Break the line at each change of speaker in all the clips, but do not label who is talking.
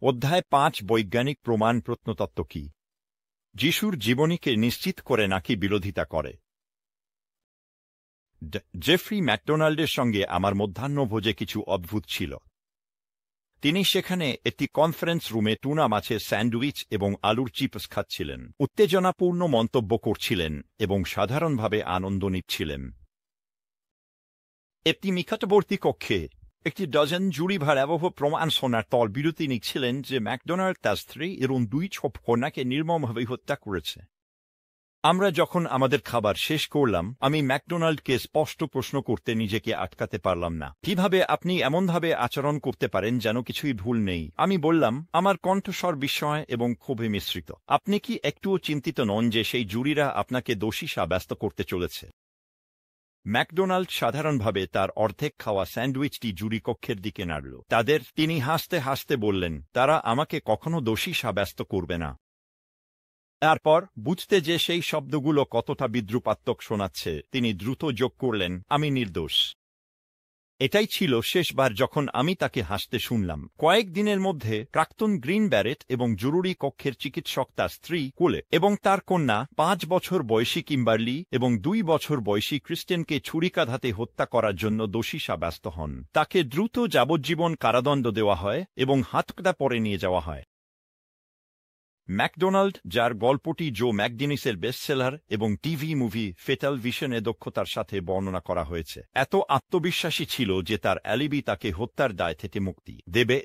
অধ্যায় 5 বৈজ্ঞানিক প্রমাণ প্রত্নতত্ত্ব কি যিশুর জীবনীকে নিশ্চিত করে নাকি বিরোধিতা করে। জেফ্রি ম্যাকডোনাল্ডের সঙ্গে আমার মধ্যাহ্নভোজে কিছু অদ্ভুত ছিল। তিনি সেখানে একটি কনফারেন্স রুমে টুনা মাছের স্যান্ডউইচ এবং আলুর চিপস খাচ্ছিলেন, উত্তেজনাপূর্ণ মন্তব্য করছিলেন এবং সাধারণভাবে আনন্দ নিচ্ছিলেন। একটি নিকটবর্তী কক্ষে একটি ডজন জুরি ভয়াবহ প্রমাণ শোনার পর বিরতি নিচ্ছিলেন যে ম্যাকডোনাল্ড তার স্ত্রী এবং 2 ছোট কন্যাকে নির্মমভাবে হত্যা করেছে। আমরা যখন আমাদের খাবার শেষ করলাম, আমি ম্যাকডোনাল্ডকে স্পষ্ট প্রশ্ন করতে নিজেকে আটকাতে পারলাম না, কিভাবে আপনি এমনভাবে আচরণ করতে পারেন যেন কিছুই ভুল নেই। আমি বললাম, আমার কণ্ঠস্বর বিস্ময় এবং ক্ষোভে মিশ্রিত, আপনি কি একটুও চিন্তিত নন যে সেই জুরিরা আপনাকে দোষী সাব্যস্ত করতে চলেছে? ম্যাকডোনাল্ড সাধারণভাবে তার অর্ধেক খাওয়া স্যান্ডউইচটি জুরি কক্ষের দিকে নাড়ল। তিনি হাসতে হাসতে বললেন, তারা আমাকে কখনো দোষী সাব্যস্ত করবে না। তারপর বুঝতে যে সেই শব্দগুলো কতটা বিদ্রুপাত্মক শোনাচ্ছে, তিনি দ্রুত যোগ করলেন, আমি নির্দোষ। এটাই ছিল শেষবার যখন আমি তাকে হাসতে শুনলাম। কয়েক দিনের মধ্যে প্রাক্তন গ্রিন ব্যারেট এবং জরুরি কক্ষের চিকিৎসক তার স্ত্রী কোলে এবং তার কন্যা 5 বছর বয়সী কিম্বার্লি এবং 2 বছর বয়সী ক্রিস্টেনকে ছুরিকাঘাতে হত্যা করার জন্য দোষী সাব্যস্ত হন। তাকে দ্রুত যাবজ্জীবন কারাদণ্ড দেওয়া হয় এবং হাতকড়া পরে নিয়ে যাওয়া হয়। ম্যাকডোনাল্ড, যার গল্পটি জো ম্যাকগিনিসের বেস্টসেলার এবং টিভি মুভি ফেটাল ভিশনে দক্ষতার সাথে বর্ণনা করা হয়েছে, এত আত্মবিশ্বাসী ছিল যে তার অ্যালিবি তাকে হত্যার দায় থেকে মুক্তি দেবে।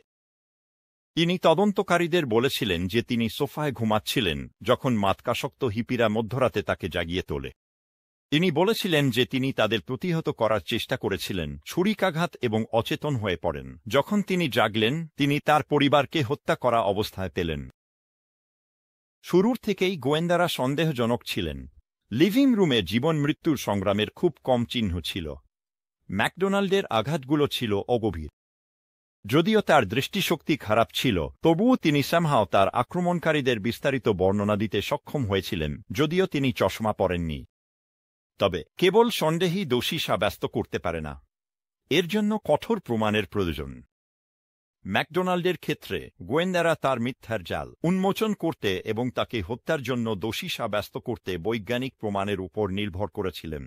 তিনি তদন্তকারীদের বলেছিলেন যে তিনি সোফায় ঘুমাচ্ছিলেন যখন মাদকাসক্ত হিপিরা মধ্যরাতে তাকে জাগিয়ে তোলে। তিনি বলেছিলেন যে তিনি তাদের প্রতিহত করার চেষ্টা করেছিলেন, ছুরিকাঘাত এবং অচেতন হয়ে পড়েন। যখন তিনি জাগলেন, তিনি তার পরিবারকে হত্যা করা অবস্থায় পেলেন। শুরুর থেকেই গোয়েন্দারা সন্দেহজনক ছিলেন। লিভিং রুমে জীবন মৃত্যুর সংগ্রামের খুব কম চিহ্ন ছিল। ম্যাকডোনাল্ডের আঘাতগুলো ছিল অগভীর। যদিও তার দৃষ্টিশক্তি খারাপ ছিল, তবুও তিনি সামহাও তার আক্রমণকারীদের বিস্তারিত বর্ণনা দিতে সক্ষম হয়েছিলেন, যদিও তিনি চশমা পরেননি। তবে কেবল সন্দেহী দোষী সাব্যস্ত করতে পারে না, এর জন্য কঠোর প্রমাণের প্রয়োজন। ম্যাকডোনাল্ডের ক্ষেত্রে গোয়েন্দারা তার মিথ্যার জাল উন্মোচন করতে এবং তাকে হত্যার জন্য দোষী সাব্যস্ত করতে বৈজ্ঞানিক প্রমাণের উপর নির্ভর করেছিলেন।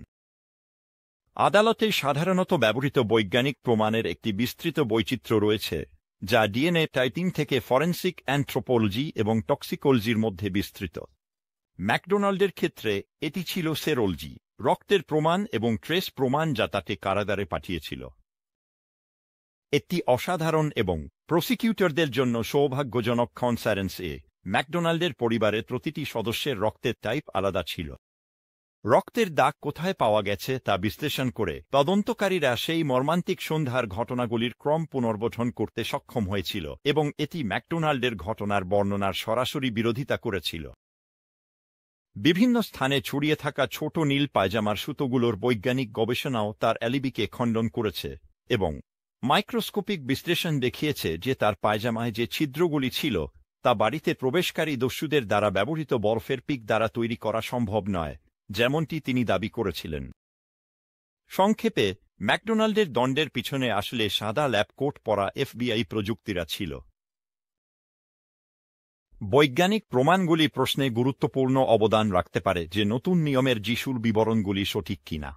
আদালতে সাধারণত ব্যবহৃত বৈজ্ঞানিক প্রমাণের একটি বিস্তৃত বৈচিত্র্য রয়েছে, যা ডিএনএ টাইপিং থেকে ফরেনসিক অ্যানথ্রোপোলজি এবং টক্সিকোলজির মধ্যে বিস্তৃত। ম্যাকডোনাল্ডের ক্ষেত্রে এটি ছিল সেরোলজি, রক্তের প্রমাণ এবং ট্রেস প্রমাণ, যা তাকে কারাগারে পাঠিয়েছিল। একটি অসাধারণ এবং প্রসিকিউটরদের জন্য সৌভাগ্যজনক কনসারেন্সে ম্যাকডোনাল্ডের পরিবারের প্রতিটি সদস্যের রক্তের টাইপ আলাদা ছিল। রক্তের দাগ কোথায় পাওয়া গেছে তা বিশ্লেষণ করে তদন্তকারীরা সেই মর্মান্তিক সন্ধ্যার ঘটনাগুলির ক্রম পুনর্গঠন করতে সক্ষম হয়েছিল এবং এটি ম্যাকডোনাল্ডের ঘটনার বর্ণনার সরাসরি বিরোধিতা করেছিল। বিভিন্ন স্থানে ছড়িয়ে থাকা ছোট নীল পায়জামার সুতোগুলোর বৈজ্ঞানিক গবেষণাও তার অ্যালিবিকে খণ্ডন করেছে এবং মাইক্রোস্কোপিক বিশ্লেষণ দেখিয়েছে যে তার পায়জামায় যে ছিদ্রগুলি ছিল তা বাড়িতে প্রবেশকারী দস্যুদের দ্বারা ব্যবহৃত বরফের পিক দ্বারা তৈরি করা সম্ভব নয়, যেমনটি তিনি দাবি করেছিলেন। সংক্ষেপে, ম্যাকডোনাল্ডের দণ্ডের পিছনে আসলে সাদা ল্যাব কোট পরা এফবিআই প্রযুক্তিরা ছিল। বৈজ্ঞানিক প্রমাণগুলি প্রশ্নে গুরুত্বপূর্ণ অবদান রাখতে পারে যে নতুন নিয়মের যিশুর বিবরণগুলি সঠিক কিনা।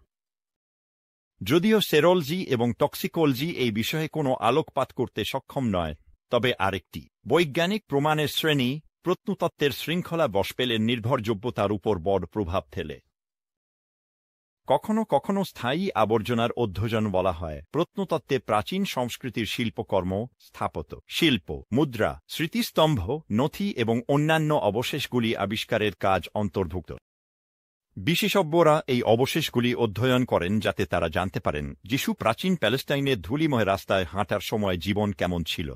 যদিও সেরোলজি এবং টক্সিকোলজি এই বিষয়ে কোনো আলোকপাত করতে সক্ষম নয়, তবে আরেকটি বৈজ্ঞানিক প্রমাণের শ্রেণী প্রত্নতত্ত্বের শৃঙ্খলা বশপেলের নির্ভরযোগ্যতার উপর বড় প্রভাব ফেলে। কখনো কখনো স্থায়ী আবর্জনার অধ্যয়ন বলা হয় প্রত্নতত্ত্বে প্রাচীন সংস্কৃতির শিল্পকর্ম, স্থাপত্য শিল্প, মুদ্রা, স্মৃতিস্তম্ভ, নথি এবং অন্যান্য অবশেষগুলি আবিষ্কারের কাজ অন্তর্ভুক্ত। বিশেষজ্ঞরা এই অবশেষগুলি অধ্যয়ন করেন যাতে তারা জানতে পারেন যিশু প্রাচীন প্যালেস্টাইনের ধূলিময় রাস্তায় হাঁটার সময় জীবন কেমন ছিল।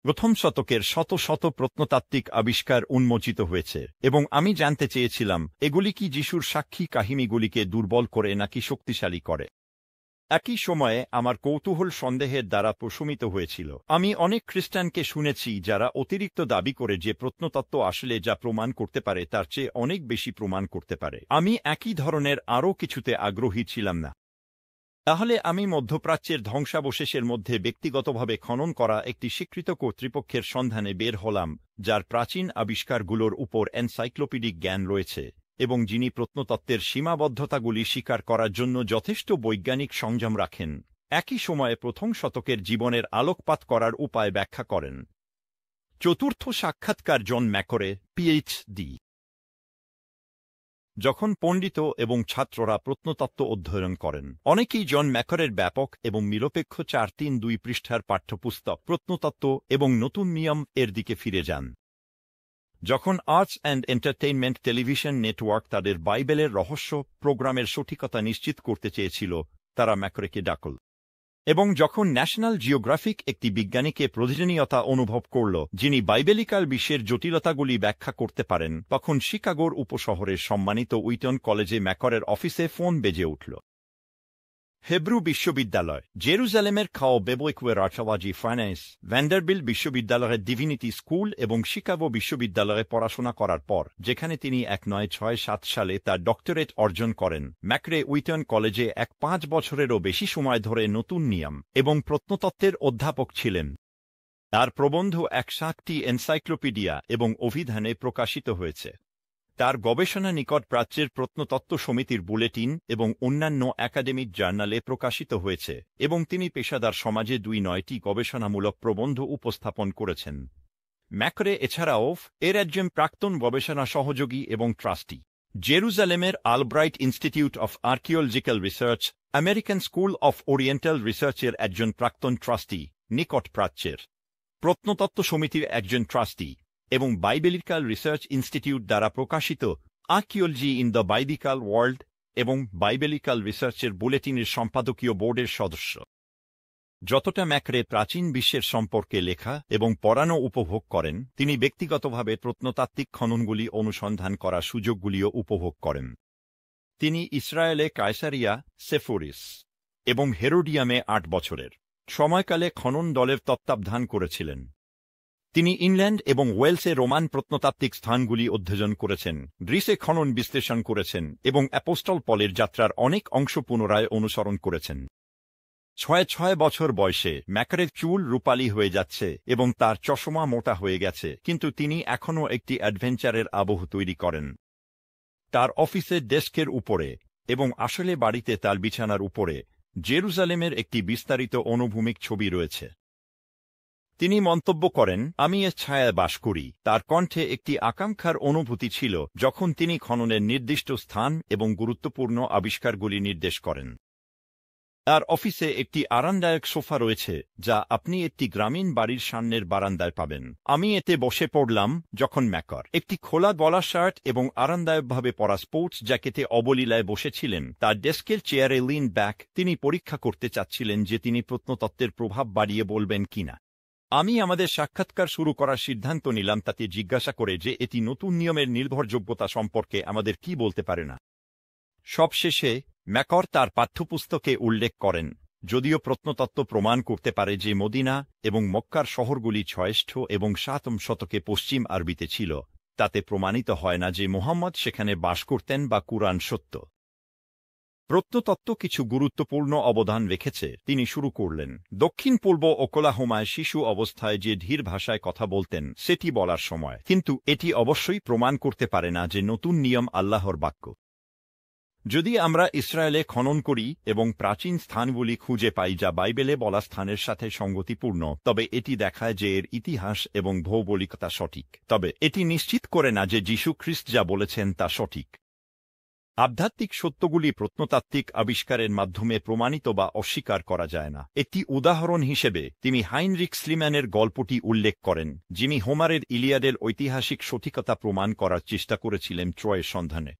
প্রথম শতকের শত শত প্রত্নতাত্ত্বিক আবিষ্কার উন্মোচিত হয়েছে এবং আমি জানতে চেয়েছিলাম এগুলি কি যিশুর সাক্ষী কাহিনীগুলিকে দুর্বল করে নাকি শক্তিশালী করে। একই সময়ে আমার কৌতূহল সন্দেহের দ্বারা প্রশমিত হয়েছিল। আমি অনেক খ্রিস্টানকে শুনেছি যারা অতিরিক্ত দাবি করে যে প্রত্নতত্ত্ব আসলে যা প্রমাণ করতে পারে তার চেয়ে অনেক বেশি প্রমাণ করতে পারে। আমি একই ধরনের আরও কিছুতে আগ্রহী ছিলাম না। তাহলে আমি মধ্যপ্রাচ্যের ধ্বংসাবশেষের মধ্যে ব্যক্তিগতভাবে খনন করা একটি স্বীকৃত কর্তৃপক্ষের সন্ধানে বের হলাম, যার প্রাচীন আবিষ্কারগুলোর উপর এনসাইক্লোপিডিক জ্ঞান রয়েছে এবং যিনি প্রত্নতত্ত্বের সীমাবদ্ধতাগুলি স্বীকার করার জন্য যথেষ্ট বৈজ্ঞানিক সংযম রাখেন, একই সময়ে প্রথম শতকের জীবনের আলোকপাত করার উপায় ব্যাখ্যা করেন। চতুর্থ সাক্ষাৎকার জন ম্যাকরে, পিএইচডি। যখন পণ্ডিত এবং ছাত্ররা প্রত্নতত্ত্ব অধ্যয়ন করেন, অনেকেই জন ম্যাকরের ব্যাপক এবং নিরপেক্ষ 4-3-2 পৃষ্ঠার পাঠ্যপুস্তক প্রত্নতত্ত্ব এবং নতুন নিয়ম এর দিকে ফিরে যান। যখন arts and entertainment television network তাদের বাইবেলের রহস্য প্রোগ্রামের সঠিকতা নিশ্চিত করতে চেয়েছিল, তারা ম্যাকরেকে ডাকল। এবং যখন ন্যাশনাল জিওগ্রাফিক একটি বিজ্ঞানীকে প্রয়োজনীয়তা অনুভব করল যিনি বাইবেলিকাল বিশ্বের জটিলতাগুলি ব্যাখ্যা করতে পারেন, তখন শিকাগোর উপশহরের সম্মানিত উইটন কলেজে ম্যাকরের অফিসে ফোন বেজে উঠল। হেব্রু বিশ্ববিদ্যালয়, জেরুজালেমের খাও বেবোইকুয়ের আর্চাওয়াজি ফাইন্যান্স, ভ্যান্ডারবিল্ট বিশ্ববিদ্যালয়ের ডিভিনিটি স্কুল এবং শিকাগো বিশ্ববিদ্যালয়ে পড়াশোনা করার পর, যেখানে তিনি 1967 সালে তার ডক্টরেট অর্জন করেন, ম্যাকরে উইটন কলেজে 5 বছরেরও বেশি সময় ধরে নতুন নিয়ম এবং প্রত্নতত্ত্বের অধ্যাপক ছিলেন। তার প্রবন্ধ 160টি এনসাইক্লোপিডিয়া এবং অভিধানে প্রকাশিত হয়েছে। তার গবেষণা নিকট প্রাচ্যের প্রত্নতত্ত্ব সমিতির বুলেটিন এবং অন্যান্য একাডেমিক জার্নালে প্রকাশিত হয়েছে এবং তিনি পেশাদার সমাজে 9টি গবেষণামূলক প্রবন্ধ উপস্থাপন করেছেন। ম্যাকরে এছাড়াও এর একজন প্রাক্তন গবেষণা সহযোগী এবং ট্রাস্টি। জেরুজালেমের Albright Institute of Archaeological Research, American School of Oriental রিসার্চের একজন প্রাক্তন ট্রাস্টি, নিকট প্রাচ্যের প্রত্নতত্ত্ব সমিতির একজন ট্রাস্টি এবং বাইবেলিকাল রিসার্চ ইনস্টিটিউট দ্বারা প্রকাশিত আর্কিওলজি ইন দ্য বাইবিকাল ওয়ার্ল্ড এবং বাইবেলিকাল রিসার্চের বুলেটিনের সম্পাদকীয় বোর্ডের সদস্য। যতটা ম্যাকরে প্রাচীন বিশ্বের সম্পর্কে লেখা এবং পড়ানো উপভোগ করেন, তিনি ব্যক্তিগতভাবে প্রত্নতাত্ত্বিক খননগুলি অনুসন্ধান করার সুযোগগুলিও উপভোগ করেন। তিনি ইসরায়েলে কায়সারিয়া, সেফোরিস এবং হেরোডিয়ামে 8 বছরের সময়কালে খনন দলের তত্ত্বাবধান করেছিলেন। তিনি ইংল্যান্ড এবং ওয়েলসে রোমান প্রত্নতাত্ত্বিক স্থানগুলি অধ্যয়ন করেছেন, গ্রিসে খনন বিশ্লেষণ করেছেন এবং অ্যাপোস্টল পলের যাত্রার অনেক অংশ পুনরায় অনুসরণ করেছেন। 6 বছর বয়সে ম্যাকরের চুল রূপালী হয়ে যাচ্ছে এবং তার চশমা মোটা হয়ে গেছে, কিন্তু তিনি এখনও একটি অ্যাডভেঞ্চারের আবহ তৈরি করেন। তার অফিসের ডেস্কের উপরে এবং আসলে বাড়িতে তার বিছানার উপরে জেরুজালেমের একটি বিস্তারিত অনুভূমিক ছবি রয়েছে। তিনি মন্তব্য করেন, আমি এর ছায়ায় বাস করি। তার কণ্ঠে একটি আকাঙ্ক্ষার অনুভূতি ছিল যখন তিনি খননের নির্দিষ্ট স্থান এবং গুরুত্বপূর্ণ আবিষ্কারগুলি নির্দেশ করেন। তার অফিসে একটি আরামদায়ক সোফা রয়েছে যা আপনি একটি গ্রামীণ বাড়ির সামনের বারান্দায় পাবেন। আমি এতে বসে পড়লাম যখন ম্যাকর একটি খোলা গলা শার্ট এবং আরামদায়কভাবে পরা স্পোর্টস জ্যাকেটে অবলীলায় বসেছিলেন। তার ডেস্কের চেয়ারে লিন ব্যাক। তিনি পরীক্ষা করতে চাচ্ছিলেন যে তিনি প্রত্নতত্ত্বের প্রভাব বাড়িয়ে বলবেন কিনা। আমি আমাদের সাক্ষাৎকার শুরু করার সিদ্ধান্ত নিলাম তাকে জিজ্ঞাসা করে যে এটি নতুন নিয়মের নির্ভরযোগ্যতা সম্পর্কে আমাদের কি বলতে পারে না। সবশেষে ম্যাকর তার পাঠ্যপুস্তকে উল্লেখ করেন, যদিও প্রত্নতত্ত্ব প্রমাণ করতে পারে যে মদিনা এবং মক্কার শহরগুলি 6ষ্ঠ এবং 7ম শতকে পশ্চিম আরবিতে ছিল, তাতে প্রমাণিত হয় না যে মুহাম্মদ সেখানে বাস করতেন বা কুরআন সত্য। প্রত্নতত্ত্ব কিছু গুরুত্বপূর্ণ অবদান রেখেছে। তিনি শুরু করলেন, দক্ষিণ পূর্ব ওকলাহোমায় শিশু অবস্থায় যে ধীর ভাষায় কথা বলতেন সেটি বলার সময়, কিন্তু এটি অবশ্যই প্রমাণ করতে পারে না যে নতুন নিয়ম আল্লাহর বাক্য। যদি আমরা ইসরায়েলে খনন করি এবং প্রাচীন স্থানগুলি খুঁজে পাই যা বাইবেলে বলা স্থানের সাথে সঙ্গতিপূর্ণ, তবে এটি দেখায় যে এর ইতিহাস এবং ভৌগোলিকতা সঠিক, তবে এটি নিশ্চিত করে না যে যীশু খ্রিস্ট যা বলেছেন তা সঠিক। আধ্যাত্মিক সত্যগুলি প্রত্নতাত্ত্বিক আবিষ্কারের মাধ্যমে প্রমাণিত বা অস্বীকার করা যায় না। একটি উদাহরণ হিসেবে তিনি হাইনরিখ স্লিম্যানের গল্পটি উল্লেখ করেন, যিনি হোমারের ইলিয়াডের ঐতিহাসিক সঠিকতা প্রমাণ করার চেষ্টা করেছিলেন ট্রয়ের সন্ধানে।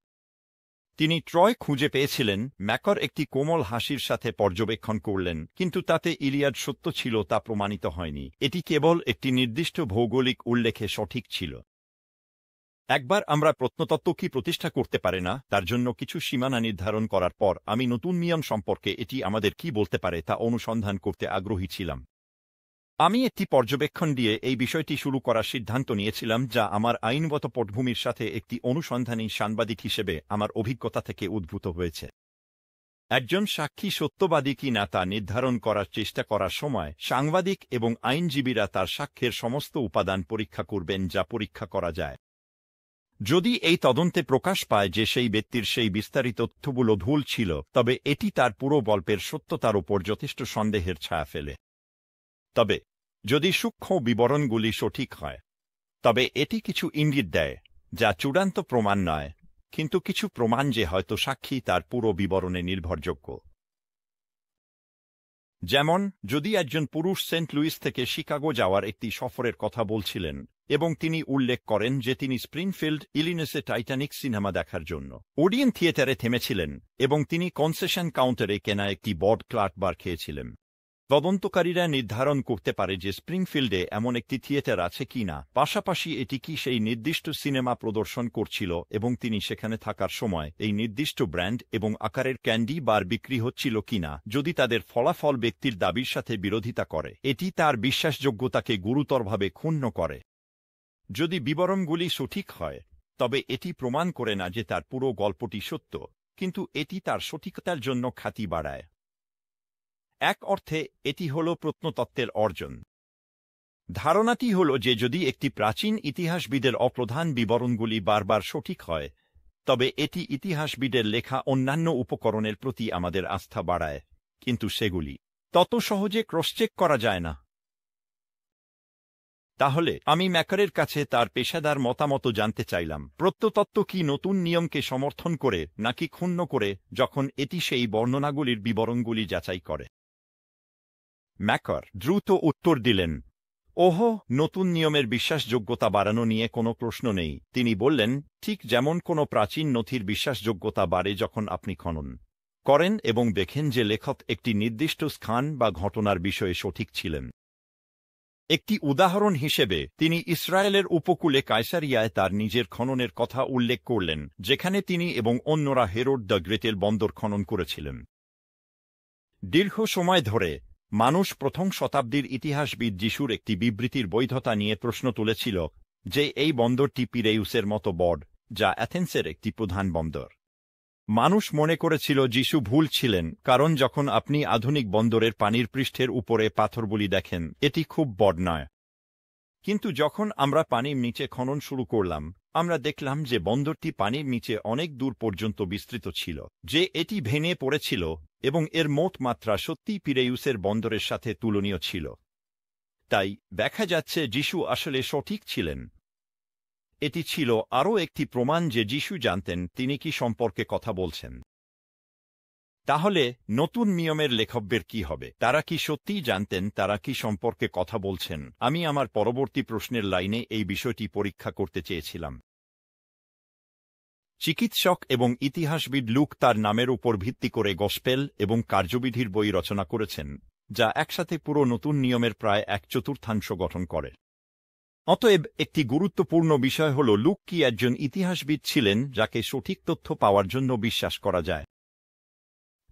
তিনি ট্রয় খুঁজে পেয়েছিলেন। ম্যাকর একটি কোমল হাসির সাথে পর্যবেক্ষণ করলেন, কিন্তু তাতে ইলিয়াড সত্য ছিল তা প্রমাণিত হয়নি। এটি কেবল একটি নির্দিষ্ট ভৌগোলিক উল্লেখে সঠিক ছিল। একবার আমরা প্রত্নতত্ত্ব কি প্রতিষ্ঠা করতে পারে না তার জন্য কিছু সীমানা নির্ধারণ করার পর, আমি নতুন নিয়ম সম্পর্কে এটি আমাদের কি বলতে পারে তা অনুসন্ধান করতে আগ্রহী ছিলাম। আমি একটি পর্যবেক্ষণ দিয়ে এই বিষয়টি শুরু করার সিদ্ধান্ত নিয়েছিলাম, যা আমার আইনগত পটভূমির সাথে একটি অনুসন্ধানী সাংবাদিক হিসেবে আমার অভিজ্ঞতা থেকে উদ্ভূত হয়েছে। একজন সাক্ষী সত্যবাদী কি না তা নির্ধারণ করার চেষ্টা করার সময় সাংবাদিক এবং আইনজীবীরা তার সাক্ষ্যের সমস্ত উপাদান পরীক্ষা করবেন যা পরীক্ষা করা যায়। যদি এই তদন্তে প্রকাশ পায় যে সেই ব্যক্তির সেই বিস্তারিত তথ্যগুলো ভুল ছিল, তবে এটি তার পুরো গল্পের সত্যতার উপর যথেষ্ট সন্দেহের ছায়া ফেলে। তবে যদি সূক্ষ্ম বিবরণগুলি সঠিক হয়, তবে এটি কিছু ইঙ্গিত দেয়, যা চূড়ান্ত প্রমাণ নয়, কিন্তু কিছু প্রমাণ যে হয়তো সাক্ষী তার পুরো বিবরণে নির্ভরযোগ্য। যেমন, যদি একজন পুরুষ সেন্ট লুইস থেকে শিকাগো যাওয়ার একটি সফরের কথা বলছিলেন এবং তিনি উল্লেখ করেন যে তিনি স্প্রিংফিল্ড, ইলিনসে টাইটানিক সিনেমা দেখার জন্য ওডিয়ন থিয়েটারে থেমেছিলেন এবং তিনি কনসেশন কাউন্টারে কেনা একটি বড ক্লার্ক বার খেয়েছিলেন, তদন্তকারীরা নির্ধারণ করতে পারে যে স্প্রিংফিল্ডে এমন একটি থিয়েটার আছে কিনা, পাশাপাশি এটি কি সেই নির্দিষ্ট সিনেমা প্রদর্শন করছিল এবং তিনি সেখানে থাকার সময় এই নির্দিষ্ট ব্র্যান্ড এবং আকারের ক্যান্ডি বার বিক্রি হচ্ছিল কিনা। যদি তাদের ফলাফল ব্যক্তির দাবির সাথে বিরোধিতা করে, এটি তার বিশ্বাসযোগ্যতাকে গুরুতরভাবে ক্ষুণ্ণ করে। যদি বিবরণগুলি সঠিক হয়, তবে এটি প্রমাণ করে না যে তার পুরো গল্পটি সত্য, কিন্তু এটি তার সঠিকতার জন্য খ্যাতি বাড়ায়। এক অর্থে এটি হল প্রত্নতত্ত্বের অর্জন। ধারণাটি হল যে যদি একটি প্রাচীন ইতিহাসবিদের অপ্রধান বিবরণগুলি বারবার সঠিক হয়, তবে এটি ইতিহাসবিদের লেখা অন্যান্য উপকরণের প্রতি আমাদের আস্থা বাড়ায়, কিন্তু সেগুলি তত সহজে ক্রসচেক করা যায় না। তাহলে আমি ম্যাকারের কাছে তার পেশাদার মতামত জানতে চাইলাম, প্রত্নতত্ত্ব কি নতুন নিয়মকে সমর্থন করে নাকি ক্ষুণ্ণ করে যখন এটি সেই বর্ণনাগুলির বিবরণগুলি যাচাই করে? ম্যাকার দ্রুত উত্তর দিলেন, ওহো, নতুন নিয়মের বিশ্বাসযোগ্যতা বাড়ানো নিয়ে কোনো প্রশ্ন নেই। তিনি বললেন, ঠিক যেমন কোনো প্রাচীন নথির বিশ্বাসযোগ্যতা বাড়ে যখন আপনি খনন করেন এবং দেখেন যে লেখক একটি নির্দিষ্ট স্থান বা ঘটনার বিষয়ে সঠিক ছিলেন। একটি উদাহরণ হিসেবে তিনি ইসরায়েলের উপকূলে কায়সারিয়ায় তার নিজের খননের কথা উল্লেখ করলেন, যেখানে তিনি এবং অন্যরা হেরোড দ্য গ্রেটের বন্দর খনন করেছিলেন। দীর্ঘ সময় ধরে মানুষ প্রথম শতাব্দীর ইতিহাসবিদ যিশুর একটি বিবৃতির বৈধতা নিয়ে প্রশ্ন তুলেছিল যে এই বন্দরটি পিরেউসের মতো বড়, যা অ্যাথেন্সের একটি প্রধান বন্দর। মানুষ মনে করেছিল যিশু ভুল ছিলেন, কারণ যখন আপনি আধুনিক বন্দরের পানির পৃষ্ঠের উপরে পাথরগুলি দেখেন, এটি খুব বড় নয়। কিন্তু যখন আমরা পানির নিচে খনন শুরু করলাম, আমরা দেখলাম যে বন্দরটি পানির নিচে অনেক দূর পর্যন্ত বিস্তৃত ছিল, যে এটি ভেঙে পড়েছিল এবং এর মোট মাত্রা সত্যিই পিরেউসের বন্দরের সাথে তুলনীয় ছিল। তাই দেখা যাচ্ছে যিশু আসলে সঠিক ছিলেন। এটি ছিল আরও একটি প্রমাণ যে যিশু জানতেন তিনি কি সম্পর্কে কথা বলছেন। তাহলে নতুন নিয়মের লেখকদের কি হবে? তারা কি সত্যিই জানতেন তারা কি সম্পর্কে কথা বলছেন? আমি আমার পরবর্তী প্রশ্নের লাইনে এই বিষয়টি পরীক্ষা করতে চেয়েছিলাম। চিকিৎসক এবং ইতিহাসবিদ লুক তার নামের উপর ভিত্তি করে গসপেল এবং কার্যবিধির বই রচনা করেছেন, যা একসাথে পুরো নতুন নিয়মের প্রায় 1/4 গঠন করে। অতএব একটি গুরুত্বপূর্ণ বিষয় হল লুক কি একজন ইতিহাসবিদ ছিলেন যাকে সঠিক তথ্য পাওয়ার জন্য বিশ্বাস করা যায়।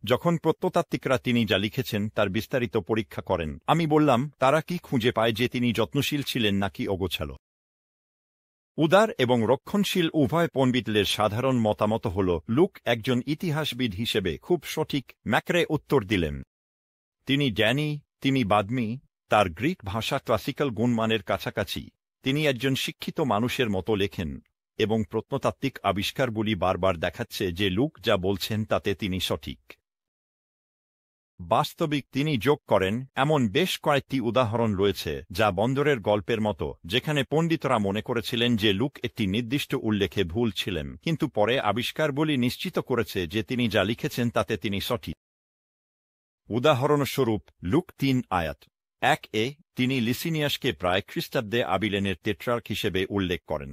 যখন প্রত্নতাত্ত্বিকরা তিনি যা লিখেছেন তার বিস্তারিত পরীক্ষা করেন, আমি বললাম, তারা কি খুঁজে পায় যে তিনি যত্নশীল ছিলেন নাকি অগোছালো? উদার এবং রক্ষণশীল উভয় পণ্ডিতদের সাধারণ মতামত হল লুক একজন ইতিহাসবিদ হিসেবে খুব সঠিক। ম্যাকরে উত্তর দিলেন, তিনি জ্ঞানী, তিনি বাগ্মী, তার গ্রিক ভাষা ক্লাসিক্যাল গুণমানের কাছাকাছি, তিনি একজন শিক্ষিত মানুষের মতো লেখেন, এবং প্রত্নতাত্ত্বিক আবিষ্কারগুলি বারবার দেখাচ্ছে যে লুক যা বলছেন তাতে তিনি সঠিক। বাস্তবিক তিনি যোগ করেন, এমন বেশ কয়েকটি উদাহরণ রয়েছে যা বন্দরের গল্পের মতো, যেখানে পণ্ডিতরা মনে করেছিলেন যে লুক একটি নির্দিষ্ট উল্লেখে ভুল ছিলেন, কিন্তু পরে আবিষ্কারগুলি নিশ্চিত করেছে যে তিনি যা লিখেছেন তাতে তিনি সঠিক। উদাহরণস্বরূপ লুক 3:1 তিনি লিসিনিয়াসকে প্রায় খ্রিস্টাব্দে আবিলেনের টেট্রার্ক হিসেবে উল্লেখ করেন।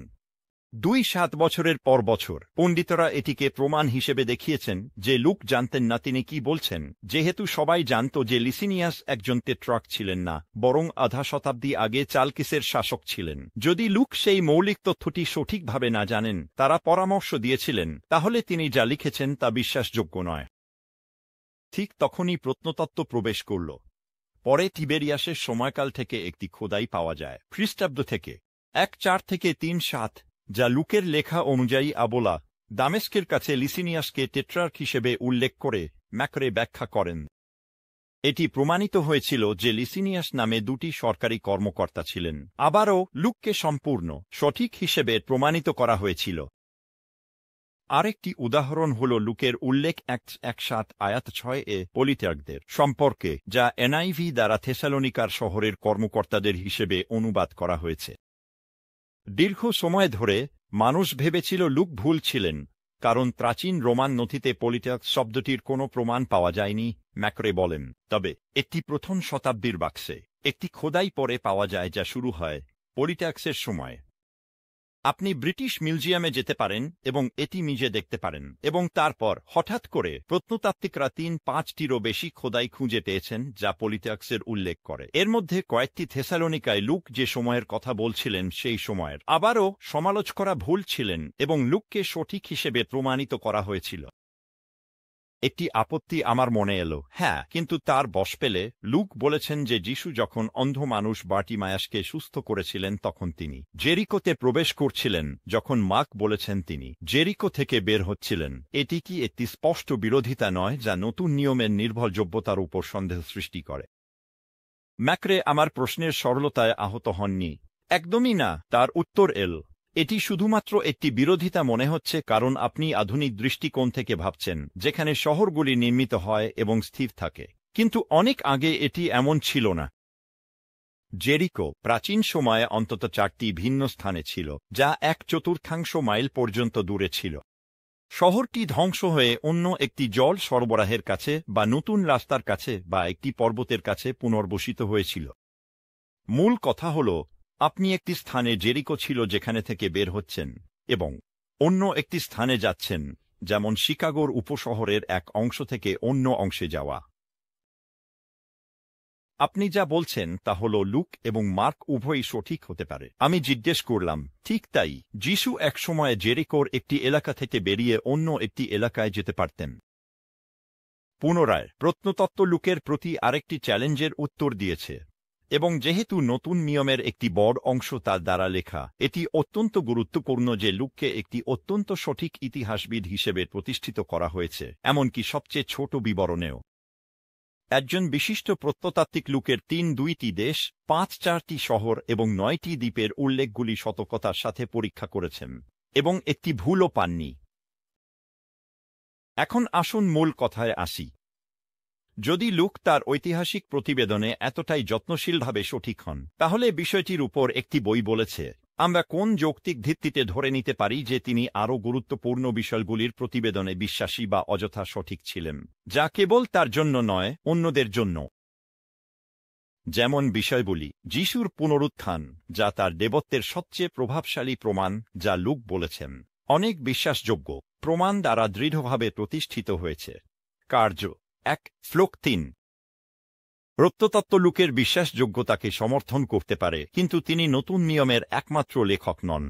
2-7 বছরের পর বছর পণ্ডিতরা এটিকে প্রমাণ হিসেবে দেখিয়েছেন যে লুক জানতেন না তিনি কি বলছেন, যেহেতু সবাই জানত যে লিসিনিয়াস একজন টেট্রার্ক ছিলেন না, বরং আধা শতাব্দী আগে চালকিসের শাসক ছিলেন। যদি লুক সেই মৌলিক তথ্যটি সঠিকভাবে না জানেন, তারা পরামর্শ দিয়েছিলেন, তাহলে তিনি যা লিখেছেন তা বিশ্বাসযোগ্য নয়। ঠিক তখনই প্রত্নতত্ত্ব প্রবেশ করল। পরে তিবেরিয়াসের সময়কাল থেকে একটি খোদাই পাওয়া যায়, খ্রিস্টাব্দ থেকে 1-4 থেকে 3-7, যা লুকের লেখা অনুযায়ী আবোলা দামেস্কের কাছে লিসিনিয়াসকে টেট্রার্ক হিসেবে উল্লেখ করে ম্যাকরে ব্যাখ্যা করেন। এটি প্রমাণিত হয়েছিল যে লিসিনিয়াস নামে দুটি সরকারি কর্মকর্তা ছিলেন। আবারও লুককে সম্পূর্ণ সঠিক হিসেবে প্রমাণিত করা হয়েছিল। আরেকটি উদাহরণ হল লুকের উল্লেখ 1:7-6 পরিত্যাগদের সম্পর্কে, যা এনআইভি দ্বারা থেসালোনিকার শহরের কর্মকর্তাদের হিসেবে অনুবাদ করা হয়েছে। দীর্ঘ সময় ধরে মানুষ ভেবেছিল লুক ভুল ছিলেন, কারণ প্রাচীন রোমান নথিতে পলিত্যাগ শব্দটির কোনো প্রমাণ পাওয়া যায়নি, ম্যাকরে বলেন। তবে একটি প্রথম শতাব্দীর বাক্সে একটি খোদাই পরে পাওয়া যায় যা শুরু হয় পলিট্যাক্সের সময়। আপনি ব্রিটিশ মিউজিয়ামে যেতে পারেন এবং এটি নিজে দেখতে পারেন, এবং তারপর হঠাৎ করে প্রত্নতাত্ত্বিকরা 3-5টিরও বেশি খোদাই খুঁজে পেয়েছেন যা পলিট্যাক্সের উল্লেখ করে। এর মধ্যে কয়েকটি থেসালোনিকায় লুক যে সময়ের কথা বলছিলেন সেই সময়ের। আবারও সমালোচকরা ভুল ছিলেন এবং লুককে সঠিক হিসেবে প্রমাণিত করা হয়েছিল। একটি আপত্তি আমার মনে এলো। হ্যাঁ, কিন্তু তার গসপেলে লুক বলেছেন যে যিশু যখন অন্ধ মানুষ বার্টিমায়াসকে সুস্থ করেছিলেন তখন তিনি জেরিকোতে প্রবেশ করছিলেন, যখন মার্ক বলেছেন তিনি জেরিকো থেকে বের হচ্ছিলেন। এটি কি একটি স্পষ্ট বিরোধিতা নয় যা নতুন নিয়মের নির্ভরযোগ্যতার উপর সন্দেহ সৃষ্টি করে? ম্যাকরে আমার প্রশ্নের সরলতায় আহত হননি। একদমই না, তার উত্তর এল। এটি শুধুমাত্র একটি বিরোধিতা মনে হচ্ছে কারণ আপনি আধুনিক দৃষ্টিকোণ থেকে ভাবছেন, যেখানে শহরগুলি নির্মিত হয় এবং স্থির থাকে। কিন্তু অনেক আগে এটি এমন ছিল না। জেরিকো প্রাচীন সময়ে অন্তত 4টি ভিন্ন স্থানে ছিল, যা 1/4 মাইল পর্যন্ত দূরে ছিল। শহরটি ধ্বংস হয়ে অন্য একটি জল সরবরাহের কাছে বা নতুন রাস্তার কাছে বা একটি পর্বতের কাছে পুনর্বসিত হয়েছিল। মূল কথা হল, আপনি একটি স্থানে জেরিকো ছিল যেখানে থেকে বের হচ্ছেন এবং অন্য একটি স্থানে যাচ্ছেন, যেমন শিকাগোর উপশহরের এক অংশ থেকে অন্য অংশে যাওয়া। আপনি যা বলছেন তা হল লুক এবং মার্ক উভয়ই সঠিক হতে পারে। আমি জিজ্ঞেস করলাম, ঠিক তাই, যিশু একসময় জেরিকোর একটি এলাকা থেকে বেরিয়ে অন্য একটি এলাকায় যেতে পারতেন। পুনরায় প্রত্নতত্ত্ব লুকের প্রতি আরেকটি চ্যালেঞ্জের উত্তর দিয়েছে, এবং যেহেতু নতুন নিয়মের একটি বড় অংশ তার দ্বারা লেখা, এটি অত্যন্ত গুরুত্বপূর্ণ যে লুককে একটি অত্যন্ত সঠিক ইতিহাসবিদ হিসেবে প্রতিষ্ঠিত করা হয়েছে, এমনকি সবচেয়ে ছোট বিবরণেও। একজন বিশিষ্ট প্রত্নতাত্ত্বিক লুকের 2টি দেশ, 4টি শহর এবং 9টি দ্বীপের উল্লেখগুলি সতর্কতার সাথে পরীক্ষা করেছেন, এবং একটি ভুলও পাননি। এখন আসুন মূল কথায় আসি। যদি লুক তার ঐতিহাসিক প্রতিবেদনে এতটাই যত্নশীলভাবে সঠিক হন, তাহলে বিষয়টির উপর একটি বই বলেছে, আমরা কোন যৌক্তিক ভিত্তিতে ধরে নিতে পারি যে তিনি আরও গুরুত্বপূর্ণ বিষয়গুলির প্রতিবেদনে বিশ্বাসী বা অযথা সঠিক ছিলেন, যা কেবল তার জন্য নয়, অন্যদের জন্য। যেমন বিষয়গুলি যিশুর পুনরুত্থান, যা তার দেবত্বের সবচেয়ে প্রভাবশালী প্রমাণ, যা লুক বলেছেন অনেক বিশ্বাসযোগ্য প্রমাণ দ্বারা দৃঢ়ভাবে প্রতিষ্ঠিত হয়েছে। কার্য 1:3 প্রত্নতত্ত্ব লুকের বিশ্বাসযোগ্যতাকে সমর্থন করতে পারে, কিন্তু তিনি নতুন নিয়মের একমাত্র লেখক নন।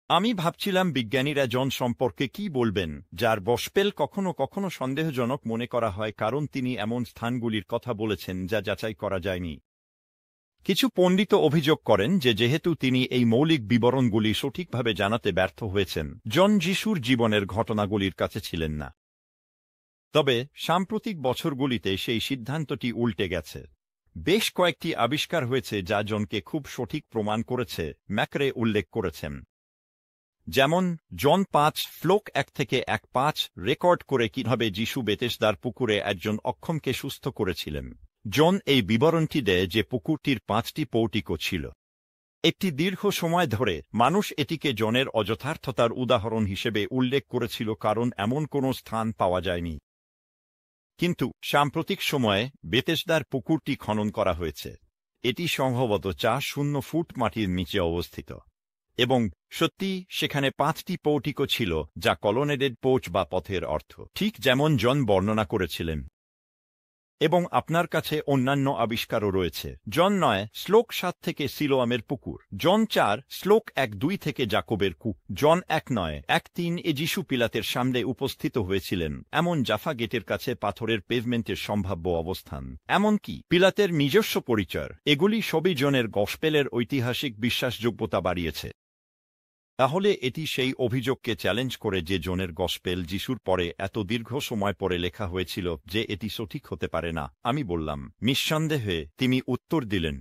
আমি ভাবছিলাম বিজ্ঞানীরা জন সম্পর্কে কি বলবেন, যার গসপেল কখনো কখনো সন্দেহজনক মনে করা হয় কারণ তিনি এমন স্থানগুলির কথা বলেছেন যা যাচাই করা যায়নি। কিছু পণ্ডিত অভিযোগ করেন যে যেহেতু তিনি এই মৌলিক বিবরণগুলি সঠিকভাবে জানাতে ব্যর্থ হয়েছেন, জন যিশুর জীবনের ঘটনাগুলির কাছে ছিলেন না। তবে সাম্প্রতিক বছরগুলিতে সেই সিদ্ধান্তটি উল্টে গেছে। বেশ কয়েকটি আবিষ্কার হয়েছে যা জনকে খুব সঠিক প্রমাণ করেছে, ম্যাকরে উল্লেখ করেছেন। যেমন জন 5:1-1:5 রেকর্ড করে কিভাবে যিশু বেতেসদার পুকুরে একজন অক্ষমকে সুস্থ করেছিলেন। জন এই বিবরণটি দেয় যে পুকুরটির 5টি পৌটিকো ছিল। একটি দীর্ঘ সময় ধরে মানুষ এটিকে জনের অযথার্থতার উদাহরণ হিসেবে উল্লেখ করেছিল কারণ এমন কোনো স্থান পাওয়া যায়নি। কিন্তু সাম্প্রতিক সময়ে বেতেসদার পুকুরটি খনন করা হয়েছে। এটি সম্ভবত 4 ফুট মাটির নিচে অবস্থিত, এবং সত্যি সেখানে 5টি পৌটিকো ছিল, যা কলোনেডেড পোচ বা পথের অর্থ, ঠিক যেমন জন বর্ণনা করেছিলেন। এবং আপনার কাছে অন্যান্য আবিষ্কারও রয়েছে। জন 9:7 থেকে সিলোয়ামের পুকুর, জন 4:1-2 থেকে জাকবের কূপ, জন 1:9-1-3 এ যিশু পিলাতের সামনে উপস্থিত হয়েছিলেন, এমন জাফা গেটের কাছে পাথরের পেভমেন্টের সম্ভাব্য অবস্থান, এমনকি পিলাতের নিজস্ব পরিচয়। এগুলি সবই জনের গসপেলের ঐতিহাসিক বিশ্বাসযোগ্যতা বাড়িয়েছে। তাহলে এটি সেই অভিযোগকে চ্যালেঞ্জ করে যে জনের গসপেল যিশুর পরে এত দীর্ঘ সময় পরে লেখা হয়েছিল যে এটি সঠিক হতে পারে না। আমি বললাম, নিঃসন্দেহে। তিনি উত্তর দিলেন,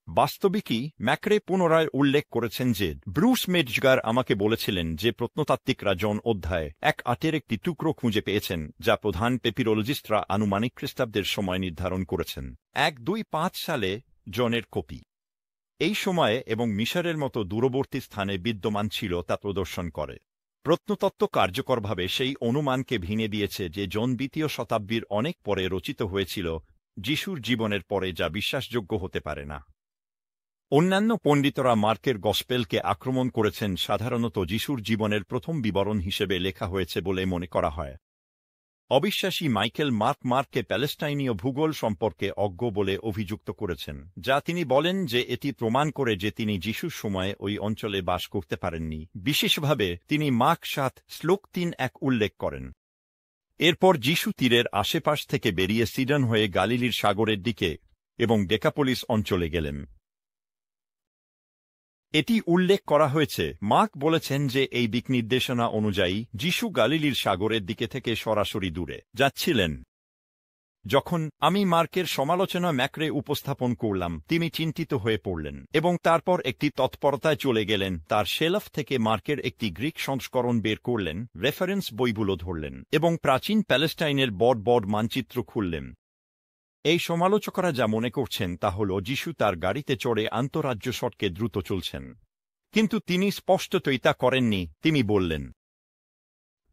বাস্তবিকই। ম্যাক্রে পুনরায় উল্লেখ করেছেন যে ব্রুস মেডজগার আমাকে বলেছিলেন যে প্রত্নতাত্ত্বিকরা জন অধ্যায় 1:8 একটি টুকরো খুঁজে পেয়েছেন যা প্রধান পেপিরোলজিস্টরা আনুমানিক খ্রিস্টাব্দের সময় নির্ধারণ করেছেন 125 সালে। জনের কপি এই সময়ে এবং মিশরের মতো দূরবর্তী স্থানে বিদ্যমান ছিল তা প্রদর্শন করে। প্রত্নতত্ত্ব কার্যকরভাবে সেই অনুমানকে ভেঙে দিয়েছে যে জন 2য় শতাব্দীর অনেক পরে রচিত হয়েছিল যিশুর জীবনের পরে, যা বিশ্বাসযোগ্য হতে পারে না। অন্যান্য পণ্ডিতরা মার্কের গসপেলকে আক্রমণ করেছেন সাধারণত যিশুর জীবনের প্রথম বিবরণ হিসেবে লেখা হয়েছে বলে মনে করা হয়। অবিশ্বাসী মাইকেল মার্ককে প্যালেস্টাইনীয় ভূগোল সম্পর্কে অজ্ঞ বলে অভিযুক্ত করেছেন, যা তিনি বলেন যে এটি প্রমাণ করে যে তিনি যিশুর সময়ে ওই অঞ্চলে বাস করতে পারেননি। বিশেষভাবে তিনি মার্ক 7:3 উল্লেখ করেন। এরপর যিশু তীরের আশেপাশ থেকে বেরিয়ে সিডন হয়ে গালিলির সাগরের দিকে এবং ডেকাপোলিস অঞ্চলে গেলেন। এটি উল্লেখ করা হয়েছে। মার্ক বলেছেন যে এই দিক নির্দেশনা অনুযায়ী যিশু গালিলির সাগরের দিকে থেকে সরাসরি দূরে যাচ্ছিলেন। যখন আমি মার্কের সমালোচনা ম্যাক্রে উপস্থাপন করলাম, তিনি চিন্তিত হয়ে পড়লেন এবং তারপর একটি তৎপরতায় চলে গেলেন। তার শেলফ থেকে মার্কের একটি গ্রিক সংস্করণ বের করলেন, রেফারেন্স বইগুলো ধরলেন এবং প্রাচীন প্যালেস্টাইনের বড় মানচিত্র খুললেন। এই সমালোচকরা যা মনে করছেন তা হল যিশু তার গাড়িতে চড়ে আন্তঃরাজ্য সড়কে দ্রুত চলছেন, কিন্তু তিনি স্পষ্টতই তা করেননি। তিনি বললেন,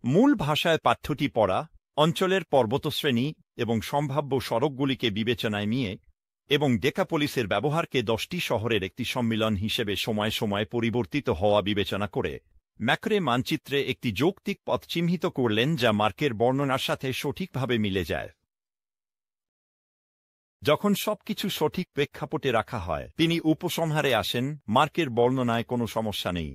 মূল ভাষায় পাঠ্যটি পড়া, অঞ্চলের পর্বতশ্রেণী এবং সম্ভাব্য সড়কগুলিকে বিবেচনায় নিয়ে এবং ডেকাপোলিসের ব্যবহারকে 10টি শহরের একটি সম্মিলন হিসেবে সময় সময় পরিবর্তিত হওয়া বিবেচনা করে ম্যাক্রে মানচিত্রে একটি যৌক্তিক পথ চিহ্নিত করলেন যা মার্কের বর্ণনার সাথে সঠিকভাবে মিলে যায়। যখন সবকিছু সঠিক প্রেক্ষাপটে রাখা হয়, তিনি উপসংহারে আসেন, মার্কের বর্ণনায় কোনো সমস্যা নেই।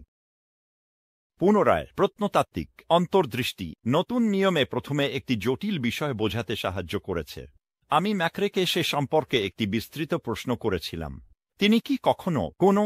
পুনরায় প্রত্নতাত্ত্বিক অন্তর্দৃষ্টি নতুন নিয়মে প্রথমে একটি জটিল বিষয় বোঝাতে সাহায্য করেছে। আমি ম্যাক্রেকে সে সম্পর্কে একটি বিস্তৃত প্রশ্ন করেছিলাম, তিনি কি কখনো কোনো